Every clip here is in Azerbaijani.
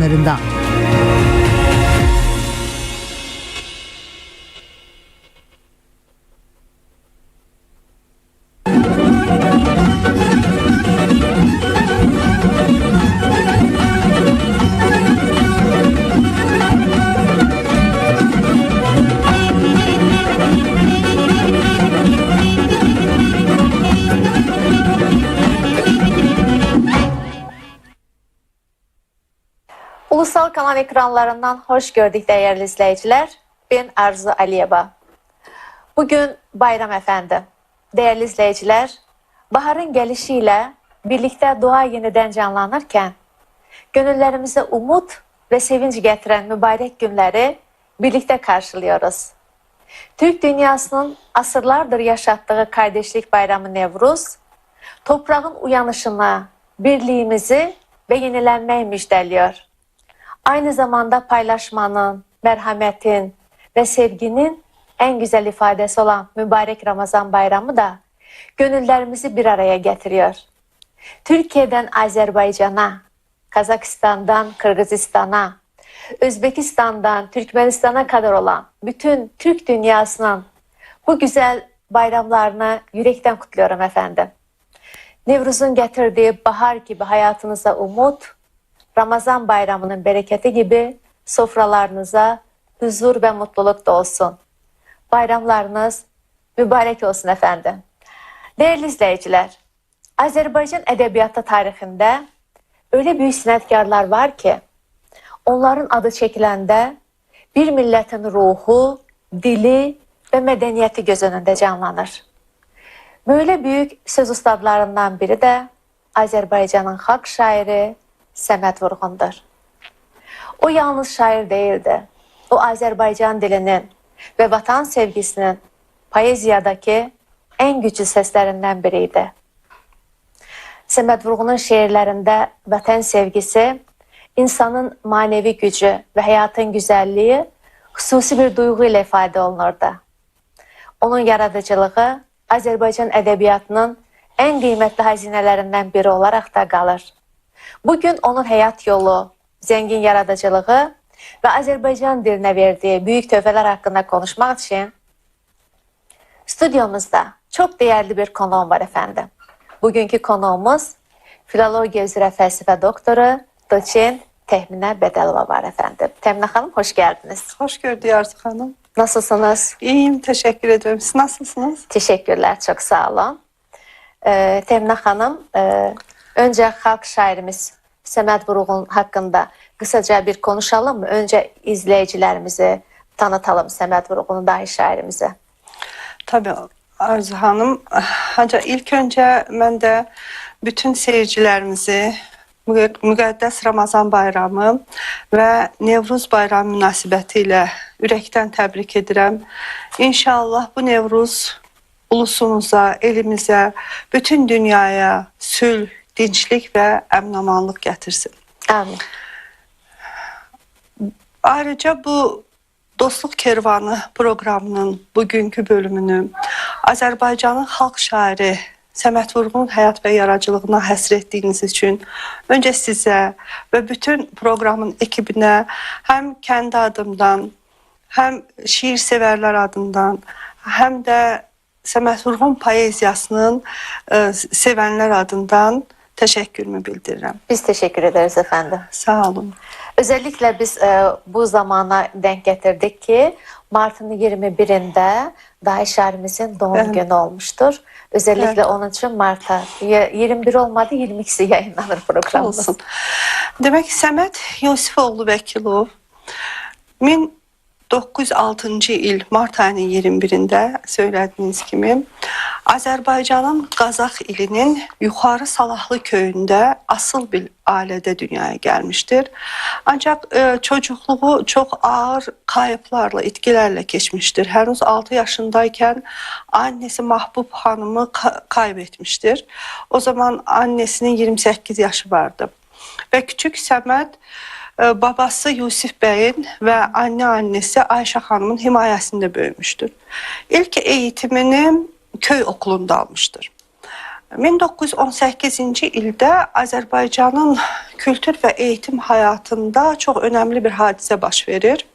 alanlarında. Ulusal kanal ekranlarından hoş gördük değerli izleyiciler. Ben Arzu Aliyeva. Bugün bayram efendi. Değerli izleyiciler, baharın gelişiyle birlikte dua yeniden canlanırken, gönüllerimize umut ve sevinç getiren mübarek günleri birlikte karşılıyoruz. Türk dünyasının asırlardır yaşattığı kardeşlik bayramı Nevruz, toprağın uyanışına, birliğimizi ve yenilenmeyi müjdeliyor. Aynı zamanda paylaşmanın, merhametin ve sevginin en güzel ifadesi olan mübarek Ramazan bayramı da gönüllerimizi bir araya getiriyor. Türkiye'den Azerbaycan'a, Kazakistan'dan Kırgızistan'a, Özbekistan'dan Türkmenistan'a kadar olan bütün Türk dünyasının bu güzel bayramlarını yürekten kutluyorum efendim. Nevruz'un getirdiği bahar gibi hayatınıza umut, Ramazan bayramının bereketi gibi sofralarınıza huzur ve mutluluk da olsun. Bayramlarınız mübarek olsun efendim. Değerli izleyiciler, Azerbaycan edebiyatı tarihinde öyle büyük sənətkarlar var ki, onların adı çekiləndə bir milletin ruhu, dili ve medeniyeti göz önünde canlanır. Böyle büyük söz ustalarından biri de Azerbaycan'ın xalq şairi Səməd Vurğundur. O yalnız şair değildi. O Azerbaycan dilinin ve vatan sevgisinin poeziyadaki en güçlü seslerinden biriydi. Səməd Vurğunun şiirlerinde vatan sevgisi, insanın manevi gücü ve hayatın güzelliği xüsusi bir duygu ile ifade olunurdu. Onun yaradıcılığı Azerbaycan edebiyatının en kıymetli hazinelerinden biri olarak da kalır. Bugün onun hayat yolu, zengin yaradıcılığı ve Azerbaycan diline verdiği büyük töhfələr hakkında konuşmak için stüdyomuzda çok değerli bir konuğum var efendim. Bugünkü konuğumuz filologiya üzrə fəlsəfə doktoru, doçent Təminə Bədəlova var efendim. Təminə xanım, hoş geldiniz. Hoş gördük Arzu Hanım. Nasılsınız? İyiyim, teşekkür ederim. Siz nasılsınız? Teşekkürler, çok sağ olun. Təminə xanım, önce xalq şairimiz Səməd Vurğun hakkında kısaca bir konuşalım mı? Önce izleyicilerimizi tanıtalım, Səməd Vurğun'u dahi şairimize. Tabii Arzu Hanım. Ancak ilk önce ben de bütün seyircilerimizi Müqəddəs Ramazan bayramı ve Nevruz bayramı münasibətilə ürəkdən təbrik edirəm. İnşallah bu Nevruz ulusumuza, elimize, bütün dünyaya sülh, dinçlik ve əmin-amanlıq gətirsin. Amin. Ayrıca bu Dostluq Kervanı programının bugünkü bölümünü Azərbaycanın xalq şairi Səməd Vurğunun həyat və yaradıcılığına həsr etdiyiniz üçün öncə sizə və bütün programın ekibinə həm kəndi adımdan, həm şiir sevərlər adından, həm də Səməd Vurğun poeziyasının sevənlər adından teşekkürümü bildirirəm. Biz teşekkür ederiz efendim. Sağ olun. Özellikle biz bu zamana denk getirdik ki Mart'ın 21'inde dahi şairimizin doğum günü olmuştur. Özellikle onun için Mart'a 21 olmadı 22'si yayınlanır programımız. Olsun. Demek Səməd Yusifoğlu Vəkilov 1906 il Mart ayının 21'inde söylediğiniz gibi Azerbaycan'ın Qazax ilinin Yuxarı Salahlı köyünde asıl bir ailede dünyaya gelmiştir. Ancak çocukluğu çok ağır kayıplarla, itkilerle geçmiştir. Henüz 6 yaşındayken annesi Mahbub Hanım'ı kaybetmiştir. O zaman annesinin 28 yaşı vardı. Ve küçük Səməd babası Yusif Bey'in ve annesi Ayşe Hanım'ın himayesinde büyümüştür. İlk eğitimini köy okulunda almıştır. 1918-ci ildə Azərbaycanın kültür və eğitim həyatında çox önəmli bir hadisə baş verir.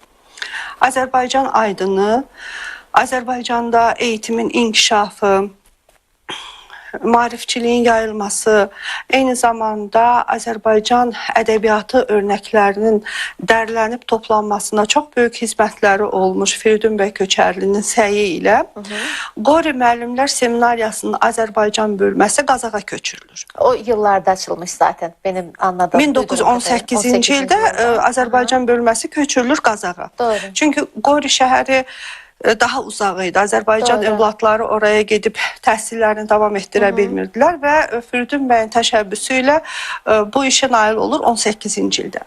Azərbaycan aydını, Azərbaycanda eğitimin inkişafı, maarifçiliyin yayılması, eyni zamanda Azərbaycan ədəbiyyatı örnəklərinin dərlənib toplanmasına çox böyük hizmətləri olmuş Firidun bəy Köçərlinin səyi ilə Qori müəllimlər seminariyasının Azərbaycan bölməsi Qazaxa köçürülür. O yıllarda açılmış zaten benim anladığım. 1918-ci ildə Azərbaycan bölməsi köçürülür Qazaxa. Doğru. Çünki Qori şəhəri daha uzaq idi. Azərbaycan övladları oraya gedib təhsillərini davam etdirə bilmirdilər və Firidun bəyin təşəbbüsü ilə bu işə nail olur 18-ci ildə.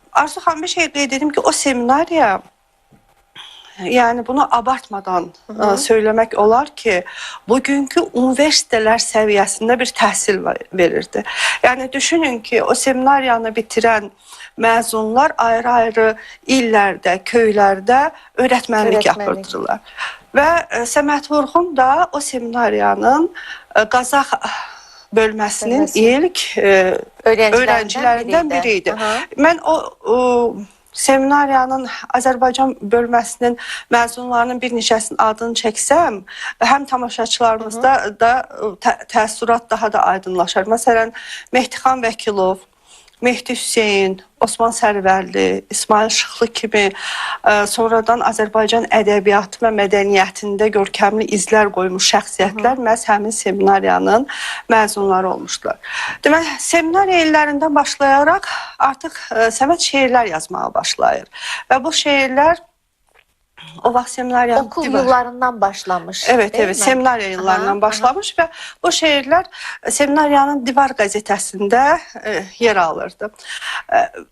Arzu xanım, bir şey qeyd edim ki, o seminariya, yəni bunu abartmadan söyləmək olar ki, bugünkü universitetlər səviyyəsində bir təhsil verirdi. Yəni düşünün ki, o seminariyanı bitirən məzunlar ayrı-ayrı illərdə, köylərdə öyrətmənlik yapırdılar. Və Səməd Vurğun da o seminariyanın Qazax bölməsinin ilk öğrencilərindən biri idi. Mən o seminariyanın Azərbaycan bölməsinin məzunlarının bir neçəsinin adını çəksəm, həm tamaşaçılarımızda da təəssürat daha da aydınlaşar. Məsələn, Mehdixan Vəkilov, Mehdi Hüseyin, Osman Sərvərli, İsmail Şıxlı kimi sonradan Azərbaycan ədəbiyyatı və mədəniyyətində görkəmli izlər qoymuş şəxsiyyətlər məhz həmin seminariyanın məzunları olmuşlar. Deməli, seminariya illərindən başlayaraq artıq Səməd şeirlər yazmağa başlayır və bu şeirlər o vaxt seminariyanın okul yıllarından başlamış. Evet, seminariya yıllarından başlamış və bu şeirlər seminariyanın Divar qəzetəsində yer alırdı.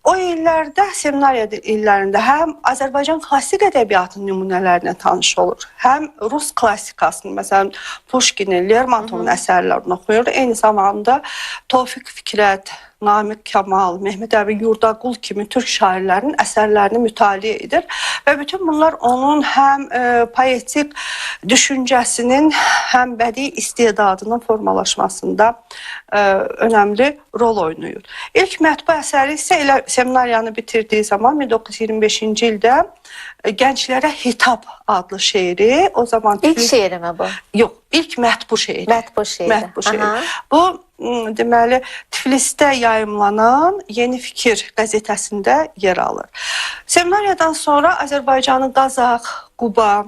O illərdə, seminariya illərində həm Azərbaycan klassik ədəbiyyatının nümunələrinə tanış olur, həm Rus klassikasının, məsələn, Pushkinin, Lermontovun əsərlərini oxuyur. Eyni zamanda Tofiq Fikrət, Namiq Kamal, Mehmet Əbi Yurdaqul kimi türk şairlərinin əsərlərini mütaliə edir və bütün bunlar onun həm poetik düşüncəsinin, həm bədii istedadının formalaşmasında önəmli rol oynayır. İlk mətbu əsəri isə elə seminariyanı bitirdiyi zaman 1925-ci ildə Gənclərə Hitap adlı şeiri, o zaman İlk şeiri mi bu? Yox, ilk mətbu şeiri. Mətbu şeiri. Mətbu şeiri. Bu deməli Tiflisdə yayımlanan Yeni Fikir qəzetəsində yer alır. Seminariyadan sonra Azərbaycanın Qazax, Quba,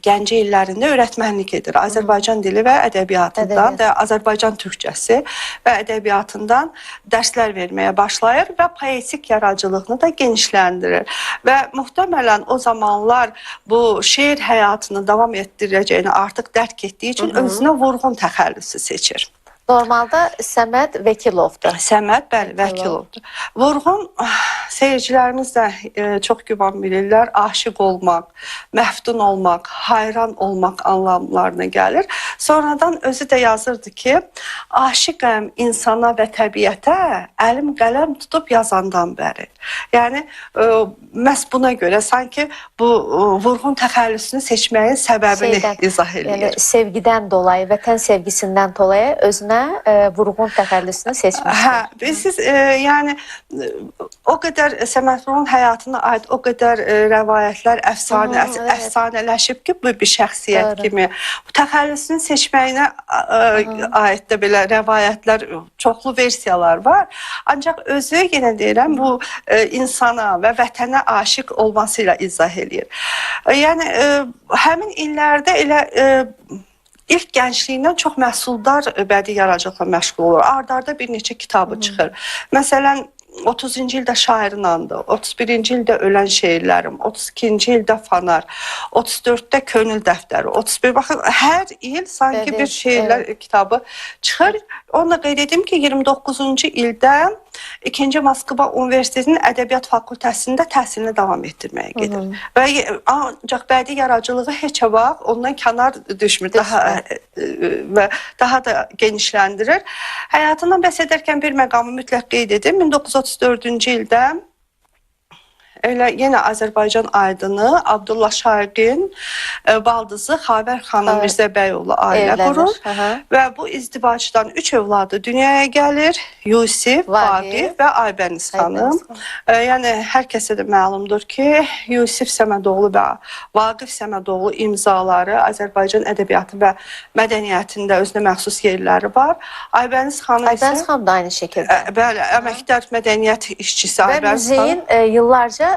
Gəncə illərində öyrətmənlik edir. Azərbaycan dili və ədəbiyyatından və Azərbaycan türkçəsi və ədəbiyyatından dərslər verməyə başlayır və poetik yaradıcılığını da genişləndirir. Və muhtemelen o zamanlar bu şeir həyatını davam etdirəcəyini artıq dərk etdiyi üçün özünə Vurğun təxəllüsü seçir. Normalda Səməd Vəkilovdur. Səməd, bəli, Vəkilovdur. Vurğun, seyircilərimiz də çox güman bilirlər, aşiq olmaq, məftun olmaq, hayran olmaq anlamlarına gəlir. Sonradan özü də yazırdı ki, aşiqəm insana və təbiətə, əlim qələm tutub yazandan bəri. Yəni, məhz buna görə sanki bu Vurğun təxəllüsünü seçməyin səbəbini izah edir. Yəni, sevgidən dolayı, vətən sevgisindən dolayı özünə Vurğun təxəllüsünü seçmişdir. Siz yəni o qədər Səməd Vurğun həyatına aid o qədər rəvayətlər, əfsanələşib ki, bu bir şəxsiyyət kimi. Bu təxəllüsünü seçməyinə aid də belə rəvayətlər, çoxlu versiyalar var. Ancaq özü, yenə deyirəm, bu insana və vətənə aşiq olması ilə izah edir. Yəni, həmin illərdə elə İlk gəncliyindən çox məhsuldar bədii yaradıcılıqla məşğul olur. Ard-arda bir neçə kitabı çıxır. Məsələn, 30-cu ildə Şairin Andı, 31-ci ildə Ölən şeirlərim, 32-ci ildə Fanar, 34-də Könül dəftəri, 31, baxın, hər il sanki bir şeirlər kitabı çıxır. Onu da qeyd edim ki, 29-cu ildə 2-ci Moskva Universitetinin Ədəbiyyat Fakültəsində təhsilini davam etdirməyə gedir. Və ancaq bədii yaradıcılığı heç vaxt ondan kənar düşmür və daha da genişləndirir. Həyatından bəhs edərkən bir məqamı mütləq qeyd edim. 1934-cü ildə elə yenə Azərbaycan aydını Abdullah Şaiqin baldızı Xavər xanım Mirzəbəyoğlu ailə qurur və bu izdivacdan 3 övladı dünyaya gəlir. Yusif, Vaqif və Aybəniz xanım. Yəni hər kəsə də məlumdur ki, Yusif Səmədoğlu və Vaqif Səmədoğlu imzaları Azərbaycan ədəbiyyatı və mədəniyyətində özünə məxsus yerləri var. Aybəniz xanım isə Aybəniz xanım da aynı şəkildə. Bəli, əməkdar mədəniyyət işçisi Və Aybəniz xanım. müzeyin yıllarca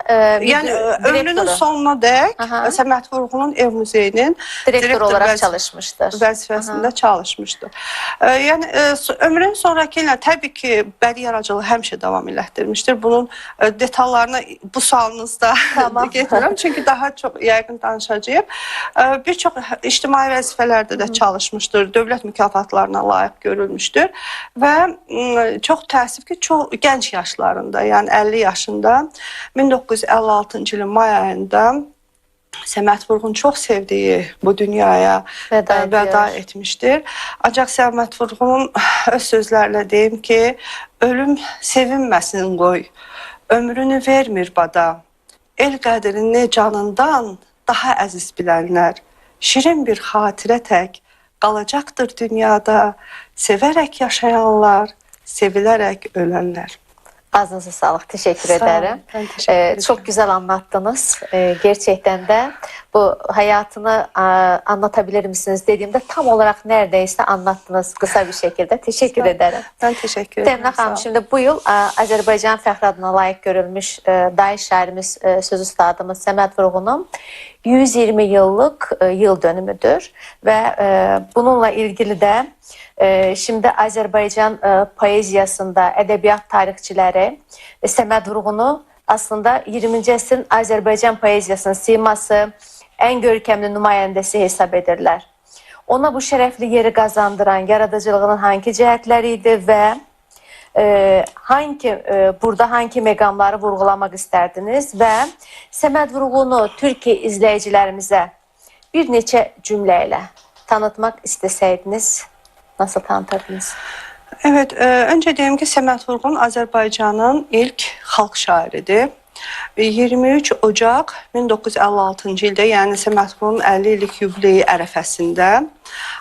Yəni ömrünün sonuna dək Səməd Vurğunun ev muzeyinin direktor olaraq çalışmışdır. Vəzifəsində çalışmışdır. Yəni ömrünün sonrakı ilə təbii ki, bədii yaradıcılığı həmişə davam elətdirmişdir. Bunun detallarına bu sualınızda getmirəm, çünki daha çox yəqin danışacağıq. Bir çox ictimai vəzifələrdə də çalışmışdır, dövlət mükafatlarına layiq görülmüşdür və çox təəssüf ki, çox gənc yaşlarında, yəni 50 yaşında 1956-cı ilin may ayında Səməd Vurğun çox sevdiyi bu dünyaya vəda etmişdir. Ancaq Səməd Vurğunun öz sözlərlə deyim ki, ölüm sevinməsin qoy, ömrünü vermir bada, el qədrini canından daha əziz bilənlər, şirin bir xatirə tək qalacaqdır dünyada, sevərək yaşayanlar, sevilərək ölənlər. Ağzınıza sağlıq. Teşekkür ederim. Çok güzel anlattınız. Gerçekten de bu hayatını anlatabilir misiniz dediğimde tam olarak neredeyse anlattınız kısa bir şekilde. Teşekkür ederim. Ben teşekkür ederim. Təminə xanım, şimdi bu yıl Azərbaycan fəxri adına layiq görülmüş dahi şairimiz, söz ustadımız Səməd Vurğunun 120 yıllık yıl dönümüdür ve bununla ilgili de şimdi Azərbaycan poeziyasında edebiyat tarixçiləri Səməd Vurğunu aslında 20-ci əsrin Azərbaycan poeziyasının siması, en görkemli nümayəndəsi hesab edirlər. Ona bu şərəfli yeri qazandıran yaradıcılığının hangi cəhətləri idi və burada hangi məqamları vurğulamaq istərdiniz və Səməd Vurğunu Türkiye izləyicilərimizə bir neçə cümlə ilə tanıtmaq istəsəydiniz, nasıl tanıtırdınız? Evet, önce diyeyim ki Səməd Vurğun Azərbaycanın ilk xalq şairidir. 23 Ocaq 1956-cı ildə, yəni Səməd Vurğunun 50 illik yubileyi ərəfəsində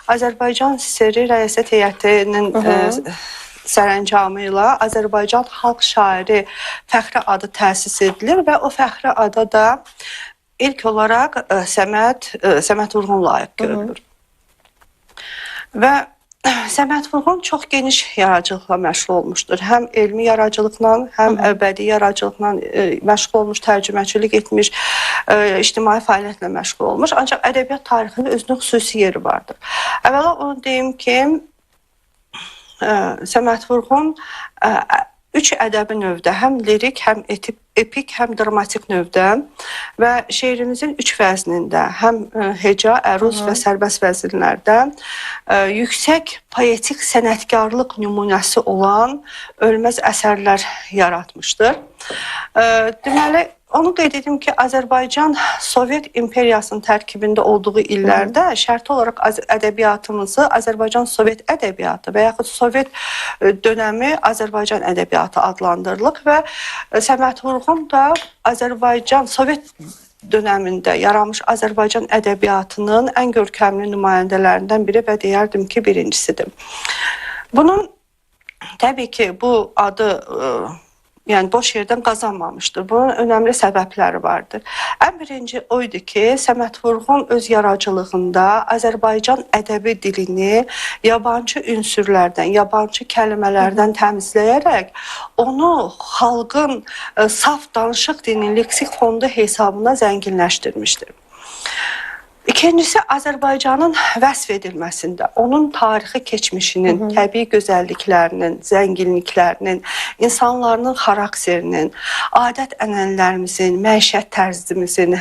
Azərbaycan SSR Rəyasət Heyətinin sərəncamı ilə Azərbaycan xalq şairi fəxri adı təsis edilir və o fəxri ada da ilk olaraq Səməd Vurğun layiq görülür. Və Səməd Vurğun çox geniş yaradıcılıqla məşğul olmuşdur. Həm elmi yaradıcılıqla, həm bədii yaradıcılıqla məşğul olmuş, tərcüməçilik etmiş, ictimai fəaliyyətlə məşğul olmuş. Ancaq ədəbiyyat tarixində özünün xüsusi yeri vardır. Əvvəla onu deyim ki, Səməd Vurğun 3 ədəbi növdə, həm lirik, həm epik, həm dramatik növdə və şeirimizin 3 vəznində, həm heca, əruz və sərbəst vəzinlərdə yüksək poetik sənətkarlıq nümunəsi olan ölməz əsərlər yaratmışdır. Deməli, onu qeyd edim ki, Azərbaycan Sovet imperiyasının tərkibində olduğu illərdə şərti olaraq ədəbiyyatımızı Azərbaycan Sovet ədəbiyyatı və yaxud Sovet dönəmi Azərbaycan ədəbiyyatı adlandırılır və Səməd Vurğun da Azərbaycan Sovet dönəmində yaranmış Azərbaycan ədəbiyyatının ən görkəmli nümayəndələrindən biri və deyərdim ki, birincisidir. Bunun təbii ki, bu adı yəni boş yerdən qazanmamışdır. Bunun önəmli səbəbləri vardır. Ən birinci o idi ki, Səməd Vurğun öz yaradıcılığında Azərbaycan ədəbi dilini yabancı ünsürlərdən, yabancı kəlmələrdən təmizləyərək onu xalqın saf danışıq dilinin leksik fondu hesabına zənginləşdirmişdir. İkincisi, Azərbaycanın vəsf edilməsində, onun tarixi keçmişinin, təbii gözəlliklərinin, zənginliklərinin, insanların xarakterinin, adət-ənənələrimizin, məişət tərzimizin,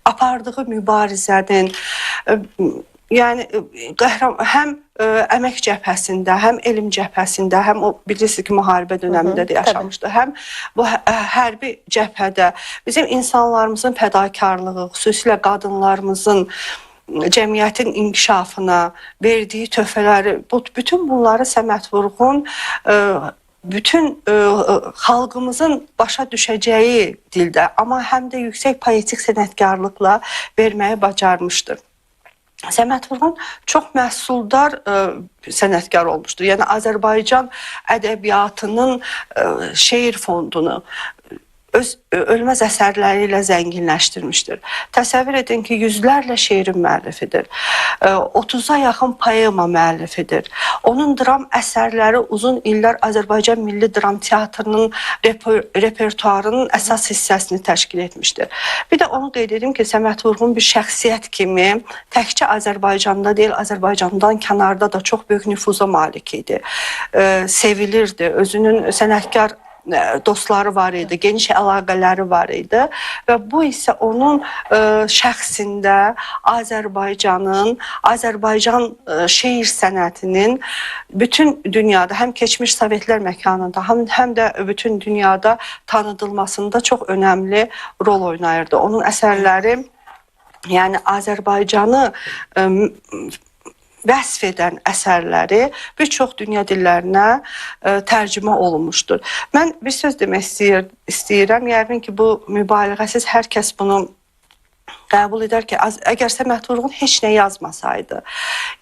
apardığı mübarizənin, yəni həm əmək cəbhəsində, həm elm cəbhəsində, həm o bilirsiniz ki, müharibə dönəmində də yaşamışdı, həm bu hərbi cəbhədə bizim insanlarımızın fədakarlığı, xüsusilə qadınlarımızın cəmiyyətin inkişafına verdiyi töhfələri, bütün bunları Səməd Vurğun bütün xalqımızın başa düşəcəyi dildə, amma həm də yüksək poetik sənətkarlıqla verməyi bacarmışdır. Səməd Vurğun çox məhsuldar sənətkar olmuşdur. Yəni Azərbaycan ədəbiyyatının şeir fondunu öz ölməz əsərləri ilə zənginləşdirmişdir. Təsəvvür edin ki, yüzlərlə şeirin müəllifidir. 30-a yaxın poema müəllifidir. Onun dram əsərləri uzun illər Azərbaycan Milli Dram Teatrının repertuarının əsas hissəsini təşkil etmişdir. Bir də onu qeyd edim ki, Səməd Vurğun bir şəxsiyyət kimi təkcə Azərbaycanda deyil, Azərbaycandan kənarda da çox böyük nüfuza malik idi. Sevilirdi, özünün sənətkar dostları var idi, geniş əlaqələri var idi və bu isə onun şəxsində Azərbaycan şeir sənətinin bütün dünyada, həm keçmiş Sovetlər məkanında, həm də bütün dünyada tanıdılmasında çox önəmli rol oynayırdı. Onun əsərləri, yəni Azərbaycanı vəsf edən əsərləri bir çox dünya dillərinə tərcümə olunmuşdur. Mən bir söz demək istəyirəm. Yəqin ki, bu mübaliğəsiz hər kəs bunu qəbul edər ki, əgər Səməd Vurğun heç nə yazmasaydı,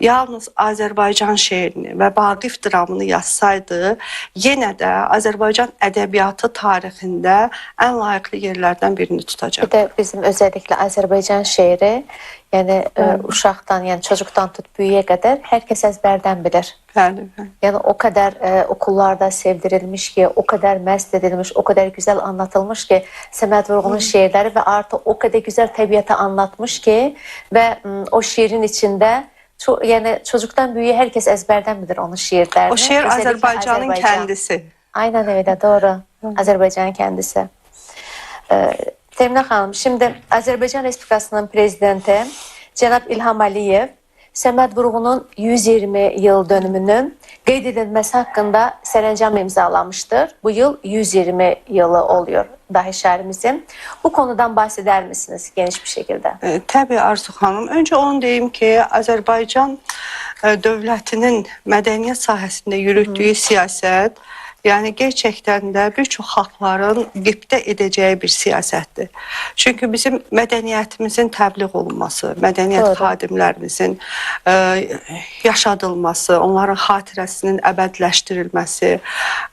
yalnız Azərbaycan şeirini və Vaqif dramını yazsaydı, yenə də Azərbaycan ədəbiyyatı tarixində ən layiqli yerlərdən birini tutacaq. Bir də bizim özellikle Azərbaycan şeiri, yəni uşaqdan, yəni çocukdan tut büyüyə qədər hər kəs əzbərdən bilir. Bəli, bəli. Yəni o kadar okullarda sevdirilmiş ki, o kadar məst edilmiş, o kadar güzel anlatılmış ki, Səməd Vurğunun şiirləri və artıq o kadar güzel təbiəti anlatmış ki və o şiirin içində yəni çocukdan büyüyə hər kəs əzbərdən bilir onun şiirlərini. O şiir Azərbaycanın kendisi. Aynen öyle, doğru. Azərbaycanın kendisi. Təminə xanım, şimdi Azərbaycan Respublikasının prezidenti Cənab İlham Əliyev Səməd Vurğunun 120 yıl dönümünü qeyd edilməsi haqqında sərəncam imzalamıştır. Bu yıl 120 yılı oluyor dahi şəhərimizin. Bu konudan bahseder misiniz geniş bir şekilde? Tabii Arzu xanım. Öncə onu deyim ki, Azərbaycan dövlətinin mədəniyyət sahəsində yürütdüyü siyasət, yəni gerçəkdən də bir çox xalqların qibdə edəcəyi bir siyasətdir. Çünki bizim mədəniyyətimizin təbliğ olunması, mədəniyyət xadimlərimizin yaşadılması, onların xatirəsinin əbədləşdirilməsi,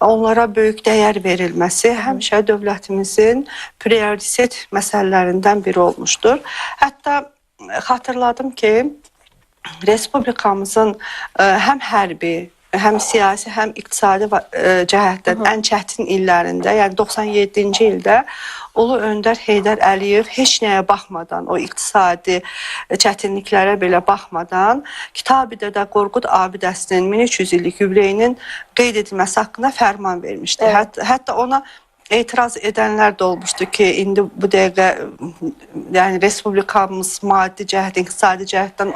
onlara böyük dəyər verilməsi həmişə dövlətimizin prioritet məsələlərindən biri olmuşdur. Hətta xatırladım ki, Respublikamızın həm hərbi, həm siyasi, həm iqtisadi cəhətdən ən çətin illərində, yəni 97-ci ildə Ulu Öndər Heydər Əliyev heç nəyə baxmadan, o iqtisadi çətinliklərə belə baxmadan Kitab-ı Dədə Qorqud abidəsinin 1300 illik yubileyinin qeyd edilməsi haqqında fərman vermişdi. Hətta ona etiraz edənlər də olmuşdu ki, indi bu dəqiqə yəni Respublikamız maddi cəhət, iqtisadi cəhətdən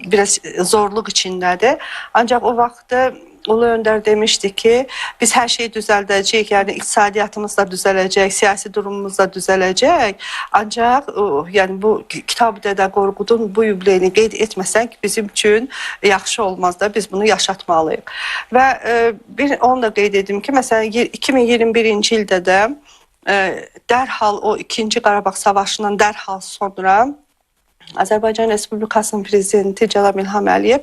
biraz zorluq içindədir. Ancaq o vaxtda Ulu Öndər demişdi ki, biz hər şeyi düzəldəcəyik, yəni iqtisadiyyatımız da düzələcək, siyasi durumumuz da düzələcək. Ancaq yəni bu Kitab-ı Dədə Qorqudun bu yubileyini qeyd etməsək bizim üçün yaxşı olmaz da, biz bunu yaşatmalıyıq. Və onu da qeyd edim ki, məsələn 2021-ci ildə də dərhal o 2-ci Qarabağ Savaşından dərhal sonra Azərbaycan Respublikasının prezidenti Cənab İlham Əliyev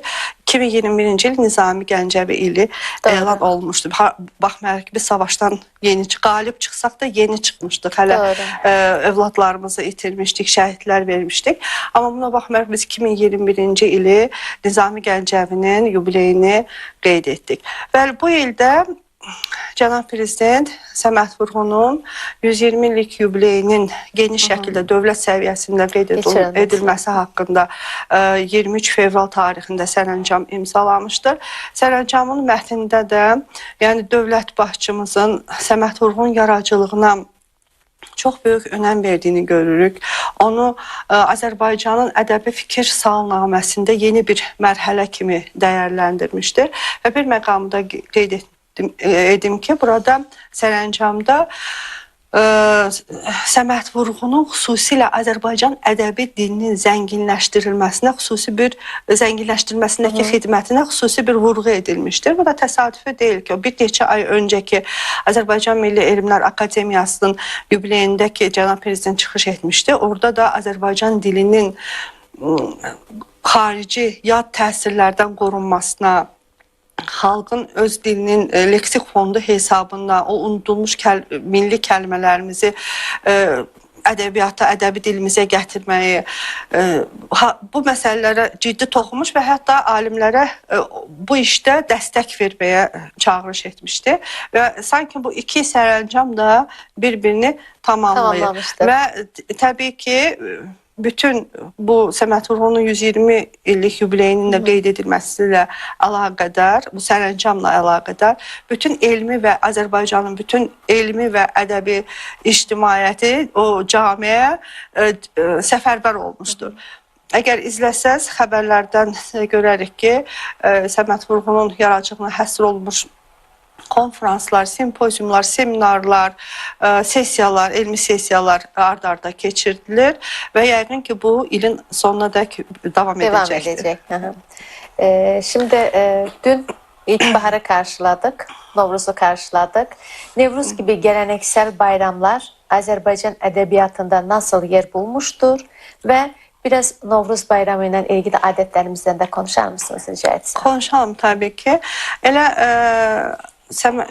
2021-ci il Nizami Gəncəvi ili elan olmuşdu. Baxmayaraq ki, biz savaşdan yeni qalib çıxsaq da yeni çıxmışdıq. Hələ övladlarımızı itirmişdik, şəhidlər vermişdik. Amma buna baxmayaraq biz 2021-ci ili Nizami Gəncəvinin yubileyini qeyd etdik. Və bu ildə Cənab Prezident Səməd Vurğunun 120 illik yubileyinin geniş şəkildə dövlət səviyyəsində qeyd edilməsi haqqında 23 fevral tarixində sərəncam imzalamışdır. Sərəncamın mətnində də yəni dövlət başçımızın Səməd Vurğun yaradıcılığına çox böyük önəm verdiyini görürük. Onu Azərbaycanın ədəbi fikir salnaməsində yeni bir mərhələ kimi dəyərləndirmişdir və bir məqamda qeyd edim ki, burada sərəncamda Səməd Vurğunun xüsusilə Azərbaycan ədəbi dilinin zənginləşdirilməsindəki xidmətinə xüsusi bir vurğu edilmişdir. Bu da təsadüfi deyil ki, o bir neçə ay öncəki Azərbaycan Milli Elmlər Akademiyasının yubileyində ki, cənab prezident çıxış etmişdi. Orada da Azərbaycan dilinin xarici yad təsirlərdən qorunmasına, xalqın öz dilinin leksik fondu hesabına, o unudulmuş milli kəlmələrimizi ədəbiyyata, ədəbi dilimizə gətirməyi, bu məsələlərə ciddi toxunmuş və hətta alimlərə bu işdə dəstək verməyə çağırış etmişdi. Və sanki bu iki sərəncam da bir-birini tamamlayır. Və təbii ki, bütün bu Səməd Vurğunun 120 illik yubileyinin də qeyd edilməsi ilə əlaqədar, bu sərəncamla əlaqədar bütün elmi və Azərbaycanın bütün elmi və ədəbi ictimaiyyəti o camiyə səfərbər olmuşdur. Əgər izləsəz, xəbərlərdən görərik ki, Səməd Vurğunun yaradıcılığına həsr olunmuş konferanslar, simpoziumlar, seminarlar, sessiyalar, elmi sessiyalar ard-arda keçirilir və yəqin ki, bu ilin sonuna dək davam edəcəkdir. Şimdi dün ilkbaharı karşıladık, Novruz'u karşıladık. Nevruz gibi geleneksel bayramlar Azerbaycan edebiyatında nasıl yer bulmuştur ve biraz Novruz bayramı ilə ilgili adətlərimizdən də konuşar mısınız rica etsem? Konuşalım tabii ki.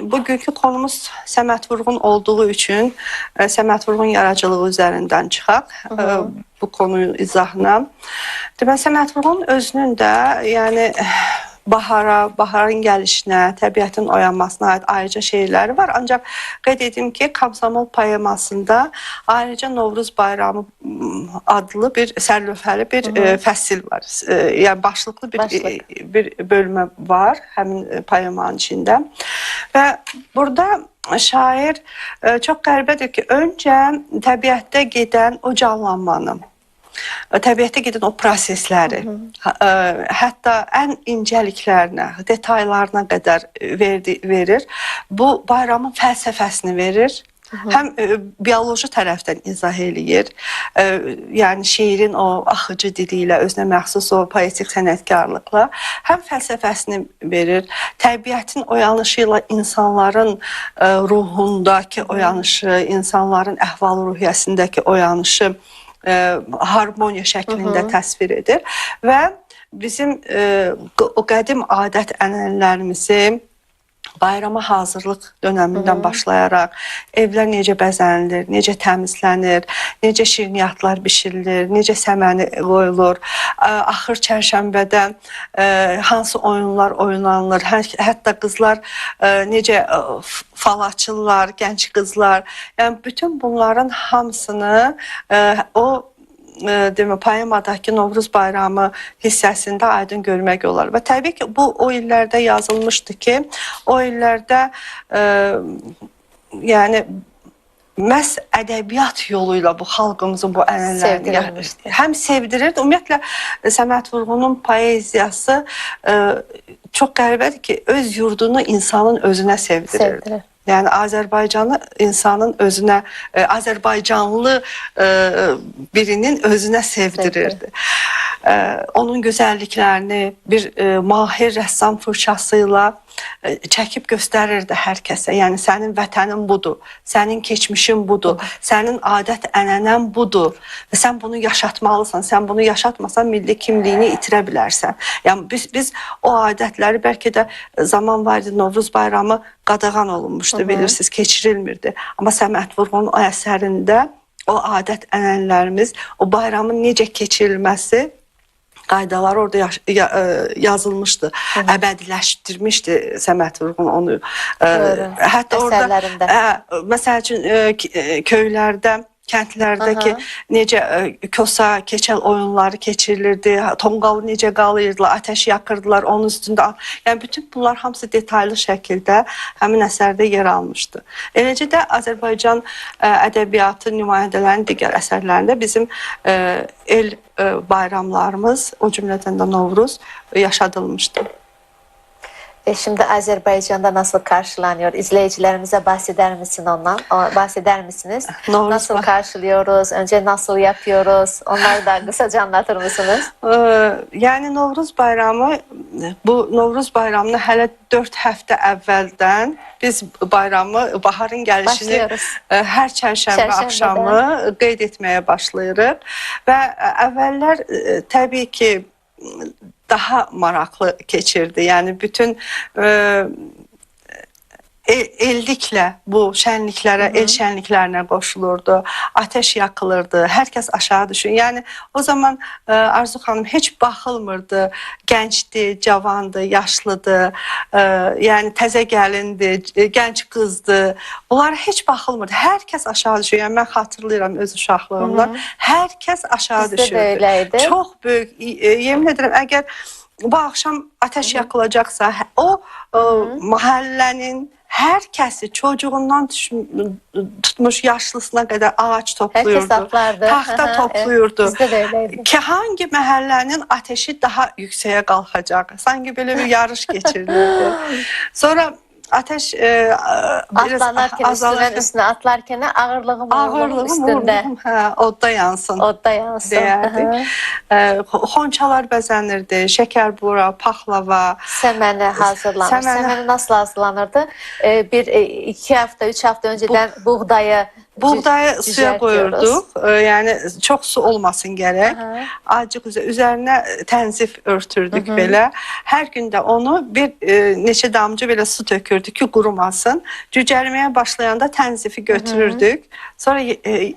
Bugünkü konumuz Səməd Vurğun olduğu üçün Səməd Vurğun yaradıcılığı üzərindən çıxaq bu konuyu izahına. Deməli, Səməd Vurğun özünün də yəni baharın gəlişinə, təbiətin oyanmasına aid ayrıca şeirləri var. Ancaq qeyd edim ki, Komsomol poemasında ayrıca Novruz bayramı adlı bir sərlövhəli bir fəsil var. Yəni başlıqlı bir bölmə var həmin poemanın içində. Və burada şair çox qəribədir ki, öncə təbiətdə gedən o canlanmanı, təbiətdə gedən o prosesləri, hətta ən incəliklərinə, detaylarına qədər verir. Bu bayramın fəlsəfəsini verir. Həm bioloji tərəfdən izah eləyir. Yəni şeirin o axıcı dili ilə, özünə məxsus o poetik sənətkarlıqla həm fəlsəfəsini verir. Təbiətin oyanışı ilə insanların ruhundakı oyanışı, insanların əhval-ruhiyyəsindəki oyanışı harmoniya şəklində təsvir edir və bizim o qədim adət-ənənələrimizi bayrama hazırlıq dönəmindən başlayaraq evlər necə bəzənilir, necə təmizlənir, necə şirniyyatlar bişirilir, necə səməni qoyulur, axır çərşənbədə hansı oyunlar oynanılır, hətta qızlar necə fal açırlar, gənc qızlar. Yəni bütün bunların hamısını o poemadakı Novruz bayramı hissəsində aydın görmək olar. Və təbii ki, bu o illərdə yazılmışdı ki, o illərdə yəni məhz ədəbiyyat yolu ilə bu xalqımızın bu ənənələrini həm sevdirirdi. Ümumiyyətlə, Səməd Vurğunun poeziyası çox qəribədir ki, öz yurdunu insanın özünə sevdirirdi. Yəni Azərbaycanı insanın özünə, Azərbaycanlı birinin özünə sevdirirdi. Onun gözəlliklərini bir mahir rəssam fırçasıyla çəkib göstərirdi hər kəsə. Yəni sənin vətənin budur, sənin keçmişin budur, sənin adət-ənənən budur və sən bunu yaşatmalısan. Sən bunu yaşatmasan milli kimliyini itirə bilərsən. Yəni biz o adətləri bəlkə də zaman var idi, Novruz bayramı qadağan olunmuşdu, bilirsiniz, keçirilmirdi. Amma Səməd Vurğunun o əsərində o adət-ənənələrimiz, o bayramın necə keçirilməsi qaydalar orada yazılmışdı, əbədiləşdirmişdi Səməd Vurğun onu. Hətta orada, məsəl üçün, köylərdə, kəndlərdəki necə kosa, keçəl oyunları keçirilirdi, tonqalı necə qalıyırdılar, ateş yakırdılar onun üstündə. Yəni bütün bunlar hamısı detaylı şəkildə həmin əsərdə yer almışdı. Eləcə də Azərbaycan ədəbiyyatı nümayəndələrinin digər əsərlərində bizim el bayramlarımız, o cümlədən də Novruz yaşadılmışdı. Şimdi Azerbaycan'da nasıl karşılanıyor? İzleyicilerimize bahseder misin ondan? Bahseder misiniz? Nasıl karşılıyoruz? Önce nasıl yapıyoruz? Onları da kısaca anlatır mısınız? Yani Novruz bayramı, bu Novruz bayramını hələ 4 həftə əvvəldən biz bayramı, baharın gəlişini hər çərşənbə axşamı qeyd etməyə başlayırıq və əvvəllər təbii ki daha maraqlı keçirdi. Yani bütün eldiklə bu şənliklərə, el şənliklərinə qoşulurdu. Ateş yakılırdı. Herkes aşağı düşün. Yani o zaman Arzu xanım heç baxılmırdı. Gəncdi, cavandı, yaşlıdı. Yani təzə gəlindi, gənc qızdı. Bunlara heç baxılmırdı. Herkes aşağı düşüyor. Yani ben xatırlayıram öz uşaqlığımdan. Herkes aşağı düşürdü. Çox böyük, yemin edirəm, əgər bu akşam ateş yakılacaksa o mahallenin herkesi çocuğundan tutmuş yaşlısına kadar ağaç topluyordu. Tahta topluyordu. Ki hangi mahallenin ateşi daha yükseğe kalkacak? Sanki böyle bir yarış geçirilirdi. Sonra ateş atlanarken üstüne atlarken ağırlığım üstünde. Odda yansın. Odda yansın. Deyərdik. Xonçalar bəzənirdi, şeker bura, paxlava. Seməni hazırlanır. Seməni nasıl hazırlanırdı? Bir, 2 hafta, 3 hafta önceden buğdayı suya koyurduk. Yani çok su olmasın gerek. Acık üzerine tenzif örtürdük belə. Her günde onu bir neçə damcı belə su tökürdük ki kurumasın. Cücərməyə başlayanda tenzifi götürürdük. Sonra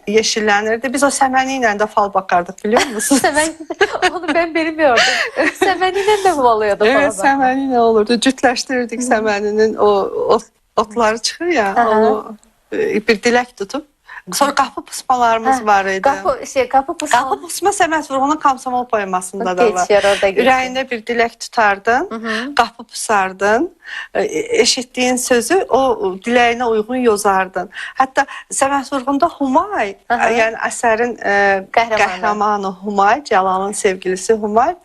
yeşillənirdi. Biz o seməni ilə də fal bakardıq, biliyor musunuz? Onu ben bilmiyordum. Seməni ilə də mi oluyordu? Evet, seməni ilə olurdu. Cütləşdirirdik seməninin o otları çıxır ya, onu bir dilek tutup. Sonra qapı pusmalarımız var idi. Qapı pusma Səməd Vurğunun Komsomol poemasında da var. Ürəyində bir dilek tutardın, qapı pusardın, eşitdiyin sözü o diləyinə uyğun yozardın. Hətta Səməd Vurğunda Humay, yəni əsərin qəhrəmanı Humay, Cəlalın sevgilisi Humay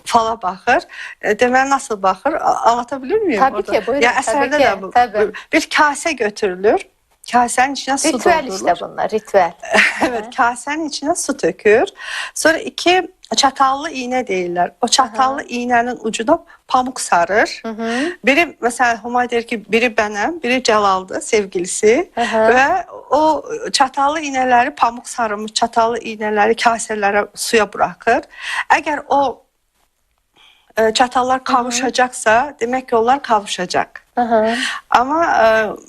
fala baxır. Deməli nasıl baxır? Anlatabilir miyim? Tabii ki, buyurun. Ya əsərdə də bu. Bir kase götürülür. Kasenin içine su doldurulur. Ritüel işte bunlar, ritüel. Evet, kasenin içine su tökür. Sonra 2 çatallı iğne deyirlər. O çatallı iğnenin ucuna pamuk sarır. Biri mesela Humay der ki biri benim, biri Celal'dı, sevgilisi. Ve o çatallı iğneleri, pamuk sarılmış çatallı iğneleri kaselere suya bırakır. Eğer o çatallar kavuşacaksa demek ki onlar kavuşacak. Ama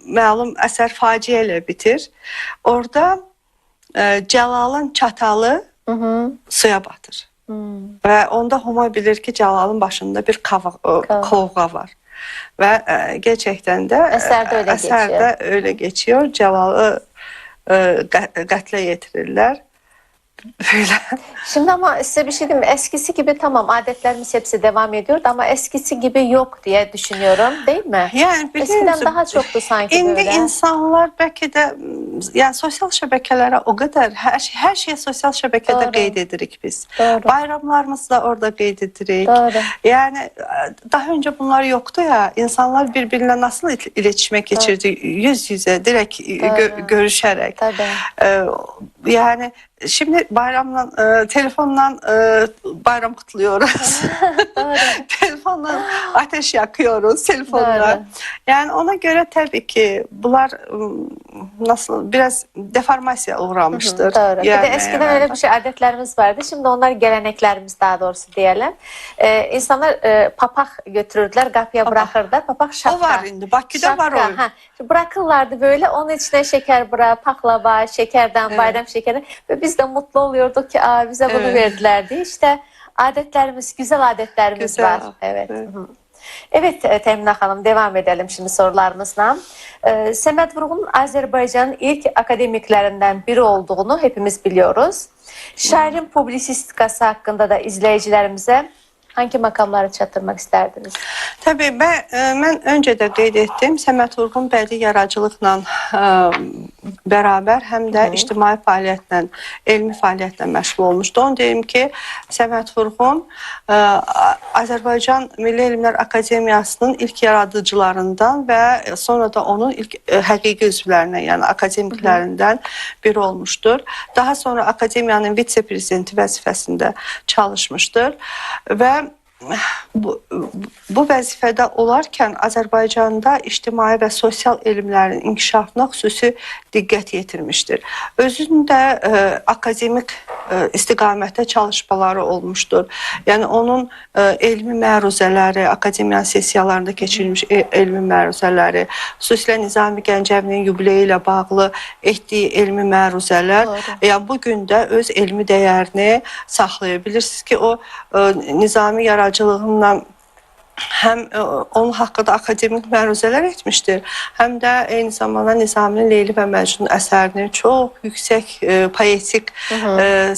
məlum əsər faciə ilə bitir. Orada Cəlalın çatalı suya batır. Ve onda Humay bilir ki Cəlalın başında bir kovğa var. Ve gerçekten de əsərdə öyle geçiyor. Cəlalı qətlə yetirirlər. Şimdi ama size bir şey diyeyim mi? Eskisi gibi tamam adetlerimiz hepsi devam ediyor ama eskisi gibi yok diye düşünüyorum, değil mi? Yani eskiden daha çoktu sanki indi böyle. İnsanlar belki de yani sosyal şəbəkələrə o kadar her şeye sosyal şəbəkədə qeyd edirik biz. Bayramlarımızı da orada qeyd edirik. Yani daha önce bunlar yoktu ya. İnsanlar birbirine nasıl iletişime geçirdi? Yüz yüze direkt görüşerek. Yani şimdi bayramla, telefonla bayram kutluyoruz. Telefonla ateş yakıyoruz, telefonla. Yani ona göre tabii ki bunlar nasıl biraz deformasya uğramıştır. Doğru. Bir de eskiden öyle bir şey adetlerimiz vardı. Şimdi onlar geleneklerimiz daha doğrusu diyelim. İnsanlar papak götürürdüler, kapıya bırakırdılar. Papak şapka. O var indi. Bakü'de var o. Bırakırlardı böyle. Onun içine şeker bırak, paklava, şekerden, bayram şekeri. Ve biz de mutlu oluyorduk ki bize bunu verdiler diye. İşte adetlerimiz, güzel adetlerimiz var. Evet. Evet Təminə xanım, devam edelim şimdi sorularımızla. Səməd Vurğunun Azerbaycan'ın ilk akademiklerinden biri olduğunu hepimiz biliyoruz. Şairin publisistikası hakkında da izleyicilerimize hangi makamları çatdırmaq istərdiniz? Təbii, mən öncə də qeyd etdim, Səməd Vurğun bədii yaradıcılıqla bərabər həm də ictimai fəaliyyətlə, elmi fəaliyyətlə məşğul olmuşdu. Onu deyim ki, Səməd Vurğun Azərbaycan Milli Elmlər Akademiyasının ilk yaradıcılarından və sonra da onun ilk həqiqi üzvlərindən, yəni akademiklərindən biri olmuşdur. Daha sonra akademiyanın vitse-prezidenti vəzifəsində çalışmışdır və bu vəzifədə olarkən Azərbaycanda ictimai və sosial elmlərin inkişafına xüsusi diqqət yetirmişdir. Özünün də akademik istiqamətdə çalışmaları olmuşdur. Yəni onun elmi məruzələri, akademiya sessiyalarında keçirilmiş elmi məruzələri, xüsusilə Nizami Gəncəvinin yubileyi ilə bağlı etdiyi elmi məruzələr yəni bu gün də öz elmi dəyərini saxlaya bilirsiniz ki, o Nizami yaradıcılığından həm onun haqqında akademik məruzələr etmişdir, həm də eyni zamanda Nizaminin Leyli və Məcnun əsərini çox yüksək poetik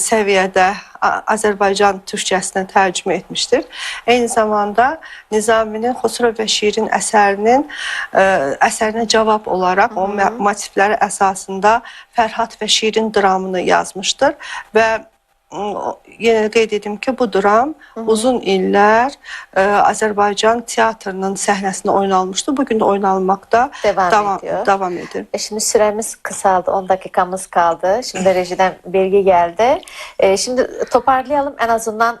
səviyyədə Azərbaycan türkçəsinə tərcümə etmişdir. Eyni zamanda Nizaminin Xosrov və Şirin əsərinə cavab olaraq o motivləri əsasında Fərhad və Şirin dramını yazmışdır və yenə qeyd edim ki, bu dram uzun illər Azərbaycan teatrının səhnəsində oynanmışdı. Bugün də oynanmaqda davam edir. Şimdi süremiz kısaldı. 10 dakikamız kaldı. Şimdi rejiden bilgi geldi. Şimdi toparlayalım. En azından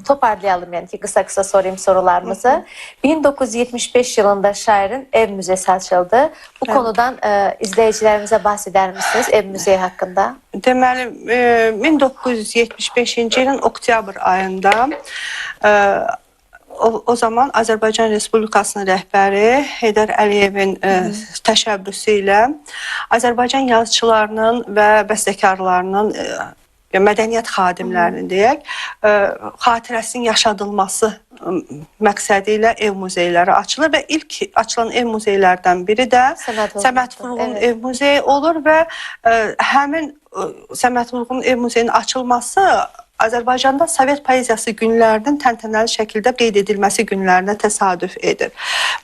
toparlayalım yani ki kısa sorayım sorularımızı. 1975 yılında şairin ev müzesi açıldı. Bu konudan izleyicilerimize bahseder misiniz ev müzeyi hakkında? Deməli, 1975-ci ilin oktyabr ayında o zaman Azərbaycan Respublikasının rəhbəri Heydər Əliyevin təşəbbüsü ilə Azərbaycan yazıçılarının və bəstəkarlarının mədəniyyət xadimlərinin deyək, xatirəsinin yaşadılması məqsədi ilə ev muzeyləri açılır və ilk açılan ev muzeylərdən biri də Səməd Vurğun ev muzeyi olur və həmin Səməd Vurğun ev muzeyinin açılması Azərbaycanda Sovet poeziyası günlərinin təntənəli şəkildə qeyd edilməsi günlərinə təsadüf edir.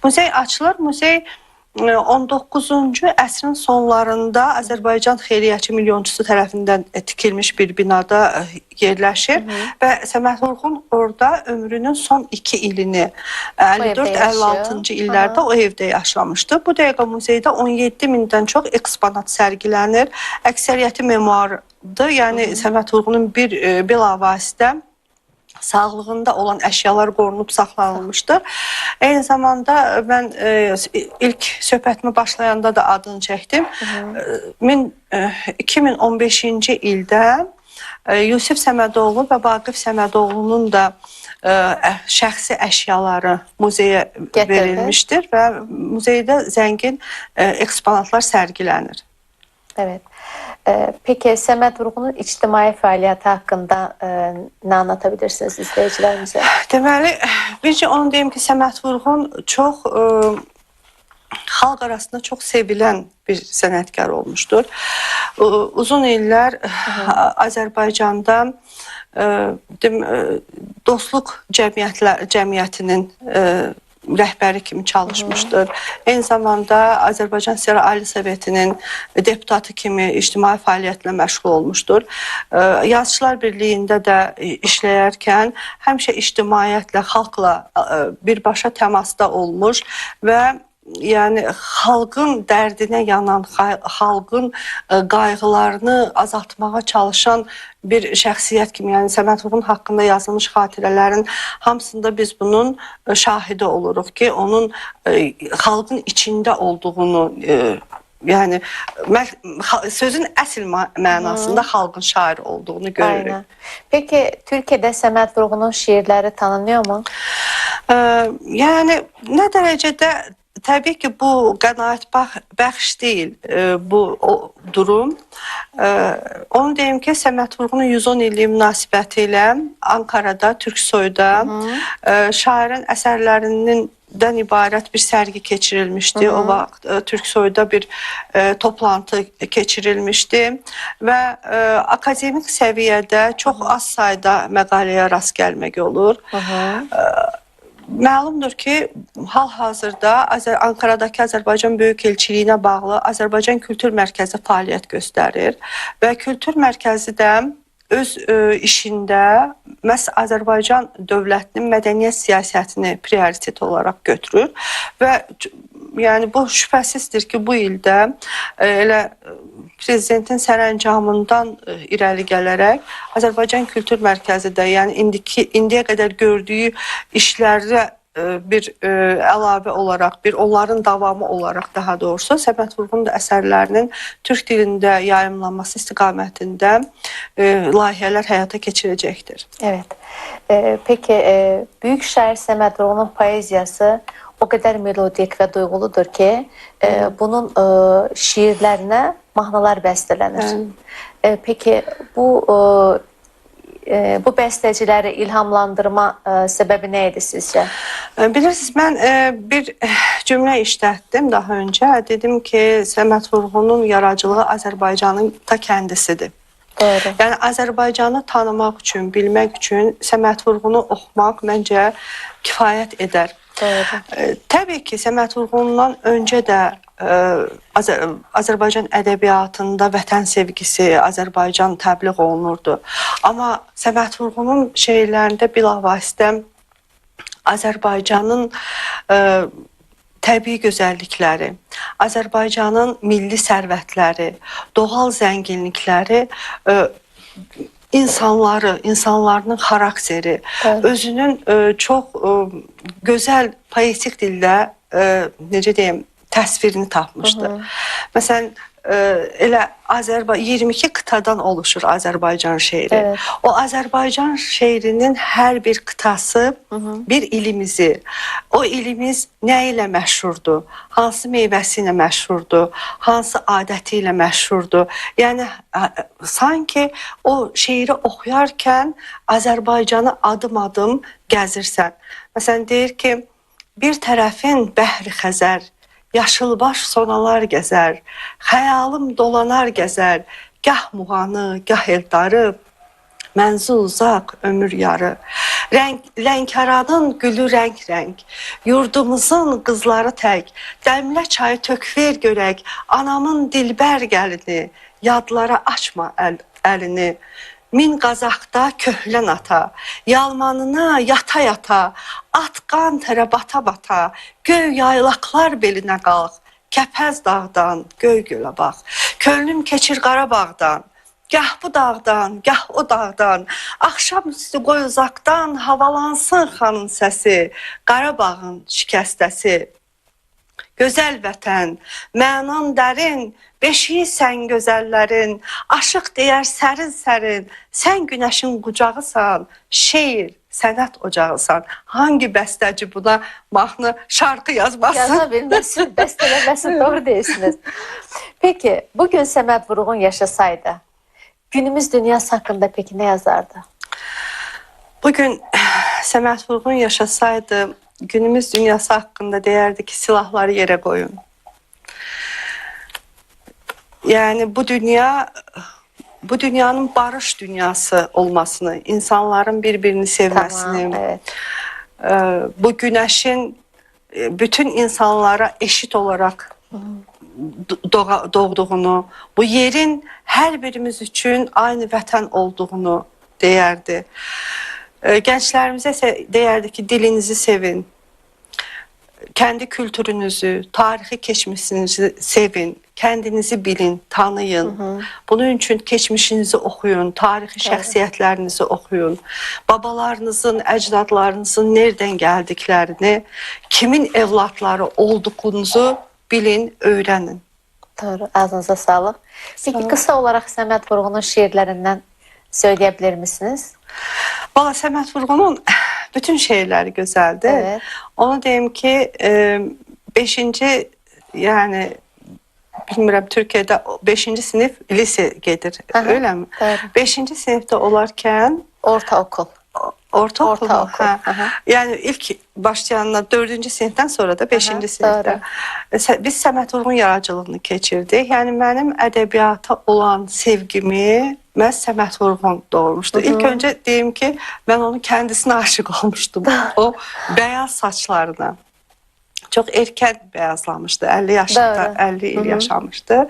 Muzey açılır, muzey 19-cu əsrin sonlarında Azərbaycan xeyriyyəçi milyonçusu tərəfindən tikilmiş bir binada yerləşir və Səməd Vurğun orada ömrünün son 2 ilini 54-56-cı illərdə o evdə yaşamışdı. Bu dəqiqə muzeydə 17 mindən çox eksponat sərgilənir. Əksəriyyəti memuardır, yəni Səməd Vurğunun bilavasitə sağlığında olan əşyalar qorunub saxlanılmışdır. Eyni zamanda mən ilk söhbətimi başlayanda da adını çəkdim. 2015-ci ildə Yusif Səmədoğlu və Vaqif Səmədoğlunun da şəxsi əşyaları muzeyə verilmişdir və muzeydə zəngin eksponatlar sərgilənir. Evet. Peki Səməd Vurğunun ictimai fəaliyyəti haqqında nə anlatabilirsiniz izləyicilərimize? Deməli, bircə onu deyim ki, Səməd Vurğun çox xalq arasında çox sevilən bir sənətkar olmuşdur. Uzun illər Azərbaycanda dostluq cəmiyyətinin rəhbəri kimi çalışmışdır. Eyni zamanda Azərbaycan SSR Ali Sovetinin deputatı kimi ictimai fəaliyyətlə məşğul olmuşdur. Yazıçılar Birliyində də işləyərkən həmişə ictimaiyyətlə, xalqla birbaşa təmasda olmuş və yəni xalqın dərdinə yanan, xalqın qayğılarını azaltmağa çalışan bir şəxsiyyət kimi, yəni Səməd Vurğun haqqında yazılmış xatirələrin hamısında biz bunun şahidi oluruq ki, onun xalqın içində olduğunu, yəni sözün əsl mənasında xalqın şairi olduğunu görürük. Aynen. Peki Türkiye'de Səməd Vurğunun şiirləri tanınıyor mu? Yəni nə dərəcədə təbii ki, bu qənaət bəxş deyil bu durum. Onu deyim ki, Səməd Vurğunun 110 illiyi münasibəti ilə Ankara'da, Türksoy'da şairin əsərlərinin dən ibarət bir sərgi keçirilmişdi. O vaxt Türksoyda bir toplantı keçirilmişdi və akademik səviyyədə çox az sayda məqaləyə rast gəlmək olur. Məlumdur ki, hal-hazırda Ankaradakı Azərbaycan Böyük Elçiliyinə bağlı Azərbaycan Kültür Mərkəzi fəaliyyət göstərir və Kültür Mərkəzi də öz işində məhz Azərbaycan dövlətinin mədəniyyət siyasətini prioritet olaraq götürür və yəni bu şübhəsizdir ki, bu ildə elə prezidentin sərəncamından irəli gələrək Azərbaycan Kültür Mərkəzi də yəni indiyə qədər gördüyü işlərə bir əlavə olaraq, bir onların davamı olaraq daha doğrusu Səməd Vurğunun əsərlərinin türk dilində yayımlanması istiqamətində layihələr həyata keçirəcəkdir. Evet. Peki büyük şair Səməd Vurğunun poeziyası o kadar melodik ve duyguludur ki bunun şiirlerine mahnılar bəstələnir. Peki bu bəstəciləri ilhamlandırma səbəbi nə idi sizcə? Bilirsiniz, mən bir cümlə işlətdim daha öncə. Dedim ki, Səməd Vurğunun yaradıcılığı Azərbaycanın ta kəndisidir. Doğru. Yəni Azərbaycanı tanımaq üçün, bilmək üçün Səməd Vurğunu oxumaq məncə kifayət edər. Doğru. Təbii ki, Səməd Vurğundan öncə də Azərbaycan ədəbiyyatında vətən sevgisi, Azərbaycan təbliğ olunurdu. Amma Səməd Vurğunun şeirlərində bilavasitə Azərbaycanın təbii gözəllikləri, Azərbaycanın milli sərvətləri, doğal zənginlikləri, insanların xarakteri, özünün çox gözəl poetik dildə necə deyim, təsvirini tapmışdı. Məsələn, elə 22 qıtadan oluşur Azərbaycan şeiri. Evet. O Azərbaycan şeirinin hər bir qıtası bir ilimizi, o ilimiz nə ilə məşhurdur, hansı meyvəsi ilə məşhurdur, hansı adəti ilə məşhurdur. Yəni, sanki o şeiri oxuyarkən Azərbaycanı adım-adım gəzirsən. Məsələn, deyir ki, bir tərəfin bəhri Xəzər, yaşılbaş sonalar gəzər, xəyalım dolanar gəzər, gah Muğanı, gah Eldarı, mənzil uzaq, ömür yarı. Lənkəranın gülü rəng-rəng, yurdumuzun qızları tək, dəmlə çayı tökver görək, anamın dilbər gəlini, yadlara açma əlini. Min qazaqda köhlən ata, yalmanına yata-yata, at qan tərə bata-bata, göy yaylaqlar belinə qalx, Kəpəz dağdan göy gölə bax. Könlüm keçir Qarabağdan, gah bu dağdan, gah o dağdan, axşam üstü qoy uzaqdan, havalansın xanın səsi, Qarabağın şikəstəsi. Gözəl vətən, mənan dərin, beşiyi sən gözəllərin, aşıq deyər sərin-sərin, sən günəşin qucağısan, şeir, sənət ocağısan. Hangi bəstəci buna mahnı, şarkı yazmasın? Yaza bilməsin, bəstələməsin, doğru deyirsiniz. Peki, bugün Səməd Vurğun yaşasaydı, günümüz dünyası hakkında peki ne yazardı? Bugün Səməd Vurğun yaşasaydı, günümüz dünyası hakkında deyərdi ki, silahları yerə qoyun. Yani bu dünyanın barış dünyası olmasını, insanların birbirini sevmesini, Tamam, evet. Bu güneşin bütün insanlara eşit olarak doğduğunu, bu yerin her birimiz için aynı vətən olduğunu deyərdi. Gençlerimize deyərdi ki, dilinizi sevin, kendi kültürünüzü, tarihi geçmişinizi sevin, kendinizi bilin, tanıyın. Bunun için geçmişinizi okuyun, tarihi şəxsiyyətlərinizi okuyun. Babalarınızın, əcdadlarınızın nereden geldiklerini, kimin evlatları olduğunuzu bilin, öğrenin. Doğru, ağzınıza sağlık. Peki kısa olarak Səməd Vurğunun şiirlerinden söyleyebilir misiniz? Valla Səməd Vurğunun bütün şeirleri güzeldi. Evet. Onu diyeyim ki 5. yani bilmirəm Türkiye'de 5. sınıf lise gedir. Öyle mi? Doğru. 5. sınıfta olarkən Ortaokul. Ortaokul mu? Ortaokul. Ha. Aha. Yani ilk başlayanlar 4. sınıfdan sonra da 5. Aha, sınıfda. Biz Səməd Vurğun yaradıcılığını keçirdik. Yəni mənim ədəbiyyata olan sevgimi məhz Səməd Vurğun doğurmuşdu. İlk önce deyim ki, ben onun kendisine aşık olmuştum. O beyaz saçlarına. Çok erken beyazlamıştı. 50 yaşında, Doğru. 50 il yaşamıştı.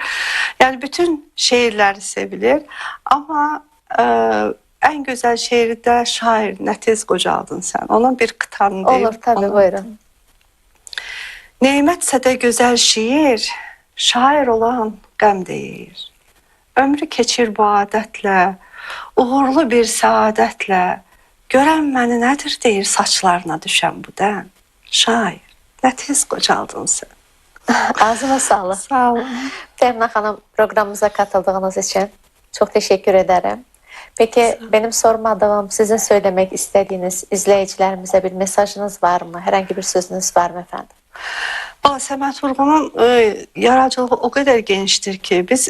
Yani bütün şiirleri sevilir. Ama en güzel şiiri de şair Ne tez qocaldın sen. Onun bir kıtanı deyim. Olur tabii, buyurun. Neymetse de güzel şiir, şair olan qəm deyir. Ömrü keçir bu adətlə, uğurlu bir saadətlə. Görən məni nədir deyir saçlarına düşən bu dən. Şair, nə tez qocaldın sen. Ağzına sağlık. Sağ olun. Təminə xanım, programımıza katıldığınız için çok teşekkür ederim. Peki benim sormadığım, sizin söylemek istediğiniz izleyicilerimize bir mesajınız var mı? Herhangi bir sözünüz var mı efendim? Səməd Vurğunun yaradıcılığı o qədər genişdir ki, biz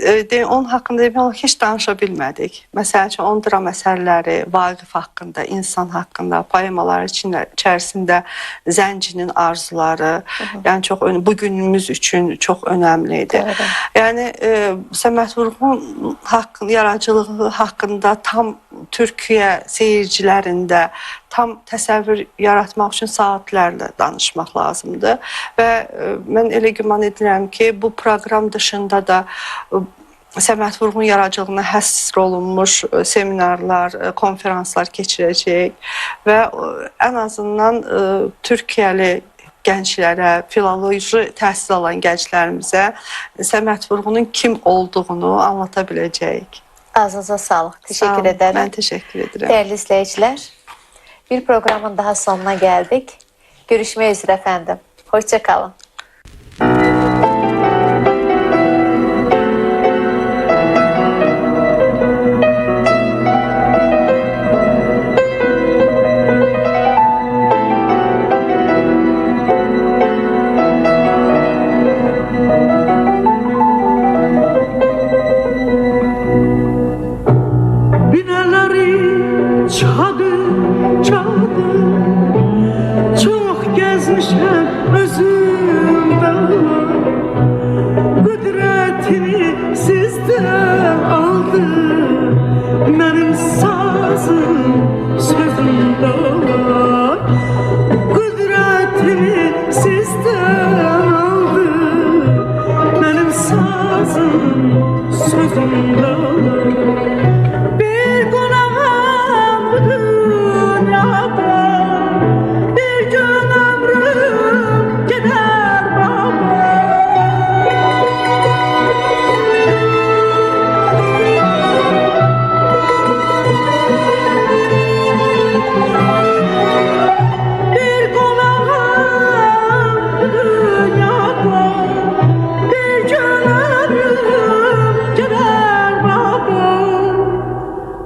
onun haqqında demək olar heç danışa bilmədik. Məsəl üçün, onun dram əsərləri, Vaqif haqqında, insan haqqında, poemalar içərisində Zəncinin arzuları, yəni çox bugünümüz üçün çox önəmlidir. Evet. Yəni Səməd Vurğun yaradıcılığı haqqında tam Türkiyə seyircilərində tam təsəvvür yaratmaq üçün saatlərlə danışmaq lazımdır və mən elə güman edirəm ki, bu proqram dışında da Səməd Vurğun yaradıcılığına həsr olunmuş seminarlar, konferanslar keçirəcək və ən azından Türkiyəli gənclərə, filoloji təhsil alan gənclərimizə Səməd Vurğunun kim olduğunu anlata biləcəyik. Ağzınıza sağlık. Teşekkür ederim. Ben teşekkür ederim. Değerli izleyiciler, bir programın daha sonuna geldik. Görüşmek üzere efendim. Hoşça kalın. Çok gezmişim özümde, kudretini sizden aldı. Benim sazım sözümde var, kudretini sizden aldı. Benim sazım sözümde var. Bir günahım bu dünyada, bir gün ömrüm gider baba. Bir günahım bu dünyada, bir gün ömrüm gider baba.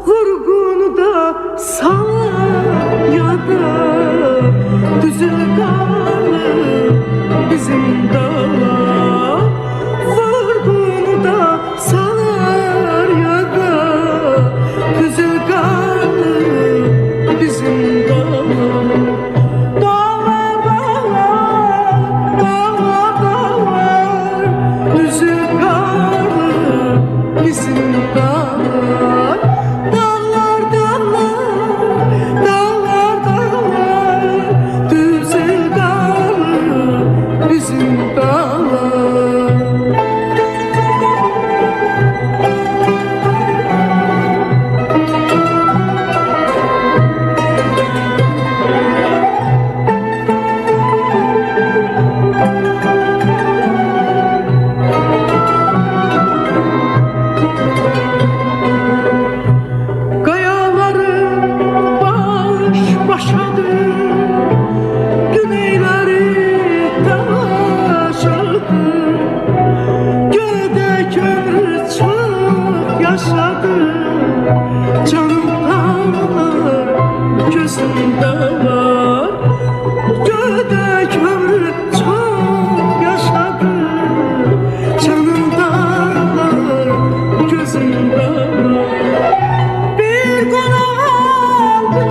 Vurgunu da salar ya da düzül kalır bizim dağlar. Vurgunu da salar ya da düzül kalır bizim dağlar. Dağlar, dağlar, dağlar, dağlar, düzül kalır bizim dağlar. Dağlar, dağlar, dağlar, dağlar, düzül kalır bizim dağlar. Kayaları baş başadır, güneyleri taşadır. Göğde kömür çok yaşadı, canım dağlar gözümde var. Göğde kömür çok yaşadı, canım dağlar gözümde var. Bir günah bu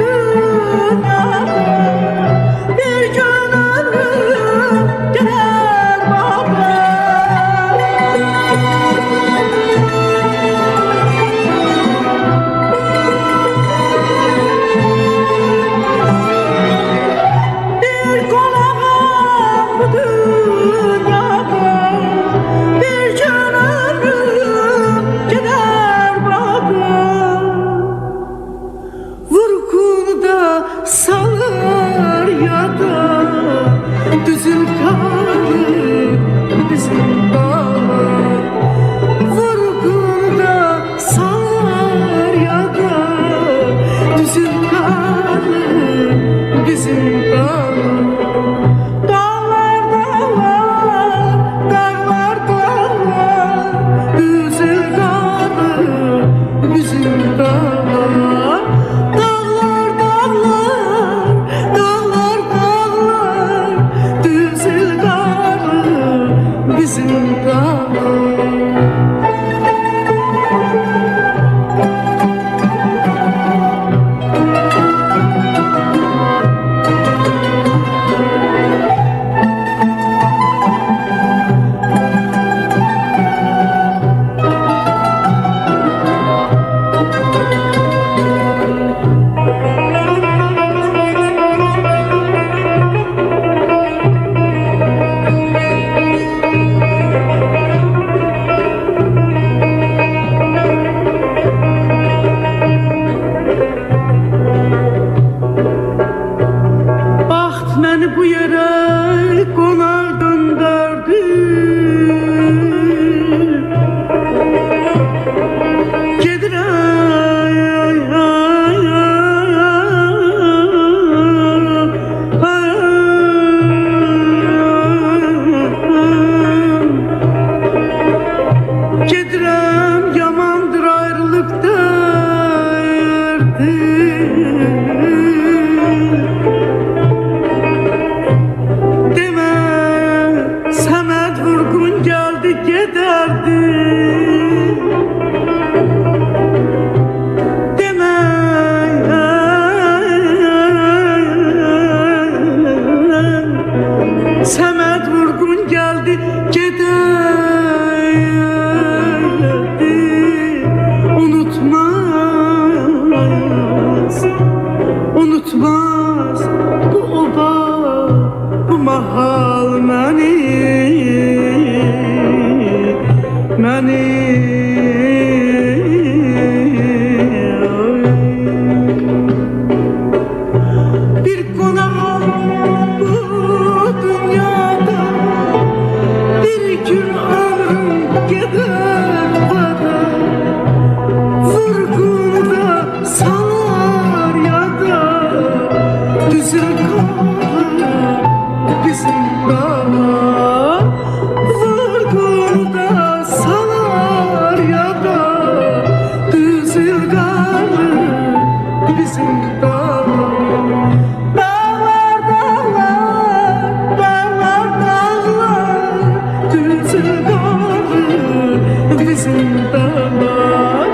gözümdə var